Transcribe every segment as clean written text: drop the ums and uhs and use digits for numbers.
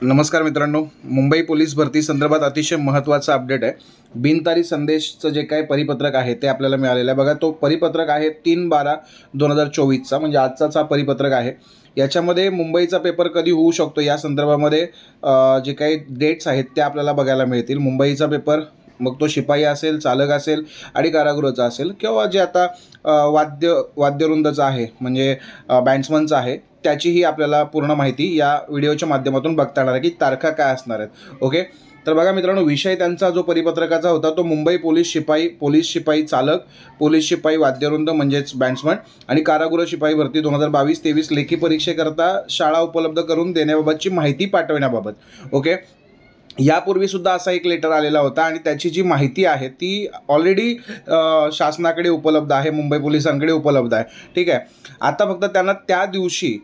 नमस्कार मित्रांनो, मुंबई पोलीस भरती संदर्भात अतिशय महत्त्वाचा अपडेट आहे। बिनतारी संदेशचं जे काही परिपत्रक आहे ते आपल्याला मिळालेलं आहे। बघा, तो परिपत्रक आहे 3/12/2024चा, म्हणजे आजचाच हा परिपत्रक आहे। याच्यामध्ये मुंबईचा पेपर कधी होऊ शकतो या संदर्भामध्ये जे काही डेट्स आहेत ते आपल्याला बघायला मिळतील। मुंबईचा पेपर मग तो शिपाई असेल, चालक असेल आणि कारागृहाचा असेल, किंवा जे आता वाद्यवृंदाचा आहे म्हणजे बँड्समनचा आहे, त्याचीही आपल्याला पूर्ण माहिती या व्हिडिओच्या माध्यमातून बघता येणार आहे की तारखा काय असणार आहेत। ओके, तर बघा मित्रांनो, विषय त्यांचा जो परिपत्रकाचा होता तो मुंबई पोलीस शिपाई चालक, पोलीस शिपाई वाद्यवृंद म्हणजेच बँड्समन आणि कारागृह शिपाई भरती 2022-23 लेखी परीक्षेकरता शाळा उपलब्ध करून देण्याबाबतची माहिती पाठवण्याबाबत। ओके, यापूर्वी सुद्धा असा एक लेटर आलेला होता आणि त्याची जी माहिती आहे ती ऑलरेडी शासनाकडे उपलब्ध आहे, मुंबई पोलिसांकडे उपलब्ध आहे। ठीक आहे, आता फक्त त्यांना त्या दिवशी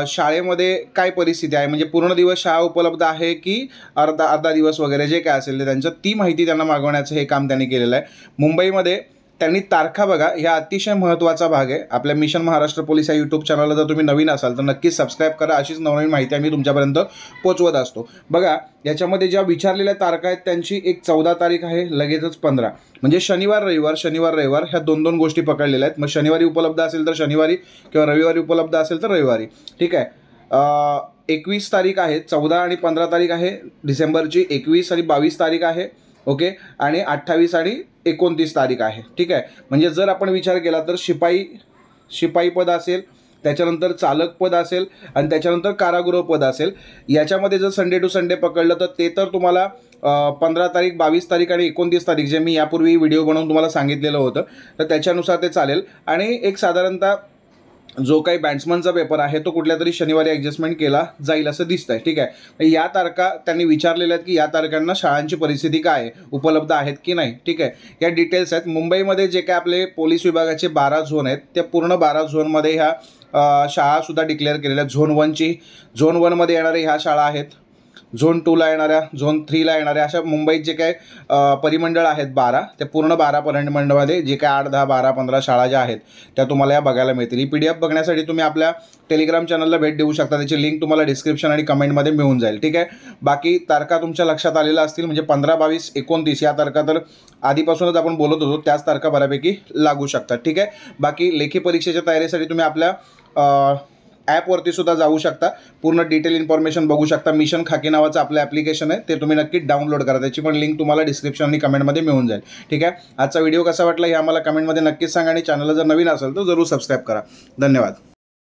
शाळेमध्ये काय परिस्थिती आहे, म्हणजे पूर्ण दिवस शाळा उपलब्ध आहे की अर्धा दिवस वगैरे जे काय असेल ते त्यांचं ती माहिती त्यांना मागवण्याचं हे काम त्यांनी केलेलं आहे। मुंबईमध्ये त्यांनी तारखा बघा, ह्या अतिशय महत्त्वाचा भाग आहे। आपल्या मिशन महाराष्ट्र पोलीस या यूट्यूब चॅनलला जर तुम्ही नवीन असाल तर नक्कीच सबस्क्राईब करा। अशीच नवनवीन माहिती आम्ही तुमच्यापर्यंत पोहोचवत असतो। बघा, याच्यामध्ये ज्या विचारलेल्या तारखा आहेत त्यांची एक 14 तारीख आहे, लगेचच 15, म्हणजे शनिवार रविवार ह्या दोन गोष्टी पकडलेल्या आहेत। मग शनिवारी उपलब्ध असेल तर शनिवारी, किंवा रविवारी उपलब्ध असेल तर रविवारी। ठीक आहे, 21 तारीख आहे, 14 आणि 15 तारीख आहे डिसेंबरची, 21 आणि 22 तारीख आहे। ओके, आणि 28 आणि 29 तारीख आहे। ठीक आहे, म्हणजे जर आपण विचार केला तर शिपाई पद असेल, त्याच्यानंतर चालक पद असेल आणि त्याच्यानंतर कारागृह पद असेल। याच्यामध्ये जर संडे टू संडे पकडलं तर ते तर तुम्हाला 15 तारीख, 22 तारीख आणि 29 तारीख, जे मी यापूर्वी व्हिडिओ बनवून तुम्हाला सांगितलेलं होतं, तर त्याच्यानुसार ते चालेल। आणि एक साधारणतः जो काही बँड्समनचा पेपर आहे तो कुठल्या तरी शनिवारी ॲडजस्टमेंट केला जाईल असं दिसतंय। ठीक आहे, या तारखा त्यांनी विचारलेल्या आहेत की या तारखांना शाळांची परिस्थिती काय आहे, उपलब्ध आहेत की नाही। ठीक आहे, या डिटेल्स आहेत। मुंबईमध्ये जे काय आपले पोलीस विभागाचे 12 झोन आहेत, त्या पूर्ण 12 झोनमध्ये ह्या शाळासुद्धा डिक्लेअर केलेल्या आहेत। झोन 1मध्ये येणाऱ्या ह्या शाळा आहेत, झोन 2ला येणाऱ्या, झोन 3ला येणाऱ्या, अशा मुंबईत जे काय परिमंडळ आहेत 12, त्या पूर्ण 12 परिमंडळामध्ये जे काय 8, 10, 12, 15 शाळा ज्या आहेत त्या तुम्हाला या बघायला मिळतील। ही PDF बघण्यासाठी तुम्ही आपल्या टेलिग्राम चॅनलला भेट देऊ शकता, त्याची लिंक तुम्हाला डिस्क्रिप्शन आणि कमेंटमध्ये मिळून जाईल। ठीक आहे, बाकी तारखा तुमच्या लक्षात आलेल्या असतील, म्हणजे 15, 22, 29 या तारखा तर आधीपासूनच आपण बोलत होतो, त्याच तारखा बऱ्यापैकी लागू शकतात। ठीक आहे, बाकी लेखी परीक्षेच्या तयारीसाठी तुम्ही आपल्या ॲपवरती सुद्धा जाऊ शकता, पूर्ण डिटेल इन्फॉर्मेशन बघू शकता। मिशन खाकी नावाचं आपलं ॲप्लिकेशन आहे, ते तुम्ही नक्की डाउनलोड करा, त्याची पण लिंक तुम्हाला डिस्क्रिप्शन आणि कमेंटमध्ये मिळून जाईल। ठीक आहे, आजचा व्हिडिओ कसा वाटला हे आम्हाला कमेंटमध्ये नक्कीच सांगा आणि चॅनलला जर नवीन असेल तर जरूर सबस्क्राईब करा। धन्यवाद।